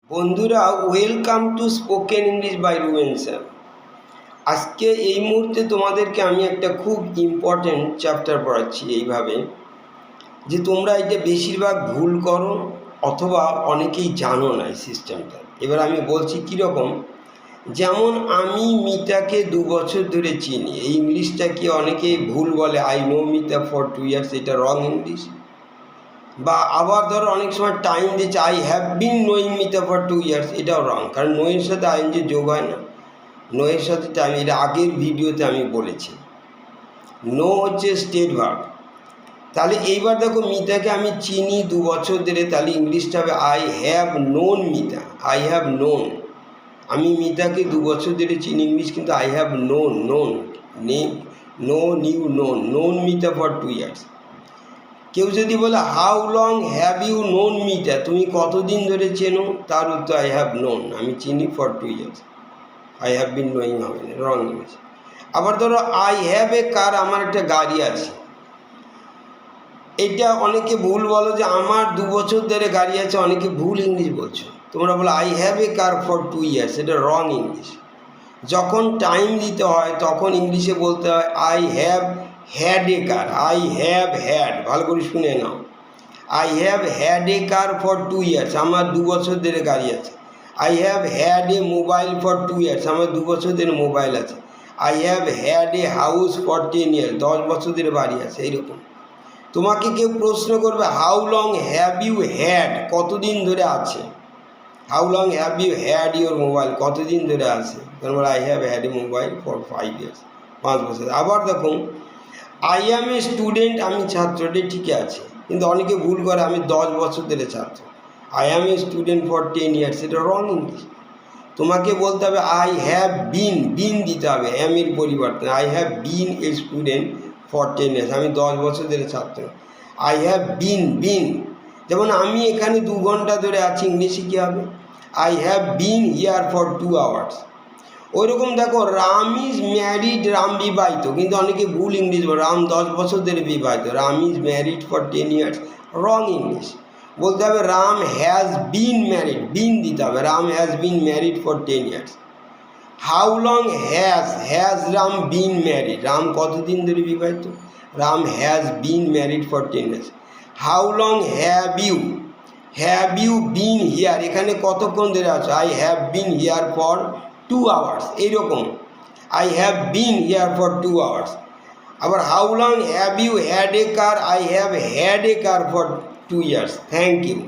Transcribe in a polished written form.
বন্ধুরা, welcome to spoken English by Ruben sir. আজকে এই মুহূর্তে তোমাদেরকে আমি একটা খুব ইম্পর্ট্যান্ট চ্যাপ্টার পড়াচ্ছি, এইভাবে যে তোমরা এটা বেশিরভাগ ভুল করো অথবা অনেকেই জানো না এই সিস্টেমটা। এবার আমি বলছি কীরকম। যেমন আমি মিতাকে 2 বছর ধরে চিনি, এই ইংলিশটাকে অনেকেই ভুল বলে, I know Mita for 2 years, এটা রং ইংলিশ। বা আবার ধরো অনেক সময় টাইম দিচ্ছে, I have bin knowing Mita for 2 years, এটাও রং, কারণ নোয়ের সাথে আইএনজি যোগ হয় না। নোয়ের সাথে টাইম, এটা আগের ভিডিওতে আমি বলেছি। নো হচ্ছে স্টেট ভার্ব। তাহলে এইবার দেখো, মিতাকে আমি চিনি 2 বছর ধরে, তাহলে ইংলিশটা হবে I have known Mita. I have known, আমি মিতাকে 2 বছর ধরে চিনি, ইংলিশ কিন্তু I have known. Known Mita for 2 years. কেউ যদি বলে how long have you known Mita, তুমি কতদিন ধরে চেনো, তার উত্তর আই হ্যাভ নোন, আমি চিনি for 2 years. I have bin knowing হবে না, রং ইংলিশ। আবার ধরো আই হ্যাভ এ কার, আমার একটা গাড়ি আছে। এটা অনেকে ভুল বলো যে আমার 2 বছর ধরে গাড়ি আছে, অনেকে ভুল ইংলিশ বলছো। তোমরা বলো I have a car for 2 years, এটা রং ইংলিশ। যখন টাইম দিতে হয় তখন ইংলিশে বলতে হয় I have had a car. I have had, ভালো করে শুনে নাও। I have had a car for 2 years, আমার 2 বছর ধরে গাড়ি আছে। I have had a mobile for 2 years, আমার 2 বছর ধরে মোবাইল আছে। I have had a house for 10 years, 10 বছর ধরে বাড়ি আছে। এইরকম তোমাকে কেউ প্রশ্ন করবে how long have you had, কতদিন ধরে আছে। How long have you had your mobile, কতদিন ধরে আছে। তারপর I have had a mobile for 5 years, 5 বছর। আবার দেখুন আই অ্যাম এ স্টুডেন্ট, আমি ছাত্র, এটা ঠিকই আছে, কিন্তু অনেকে ভুল করে আমি 10 বছর ধরে ছাত্র। I am a student for 10 years, এটা রং ইংলিশ। তোমাকে বলতে হবে আই হ্যাভ বিন দিতে হবে এর পরিবর্তনে। I have bin a student for 10 years, আমি 10 বছর ধরে ছাত্র। আই হ্যাভ বিন, যেমন আমি এখানে 2 ঘন্টা ধরে আছি, ইংলিশে কী হবে I have been here for 2 hours. ওই রকম দেখো রাম ইজ ম্যারিড, রাম বিবাহিত, কিন্তু অনেকে ভুল ইংলিশ বলে, রাম 10 বছর ধরে বিবাহিত। Ram is married for 10 years, wrong English. বলতে হবে Ram has been married, been দিতে হবে, Ram has been married for 10 years. How long has Ram been married, Ram কতদিন ধরে বিবাহিত। Ram has been married for 10 years. How long have you been here, এখানে কতক্ষণ ধরে আছো। I have been here for 2 hours, এইরকম I have been here for 2 hours. আবার how long have you had a car, I have had a car for 2 years. Thank you.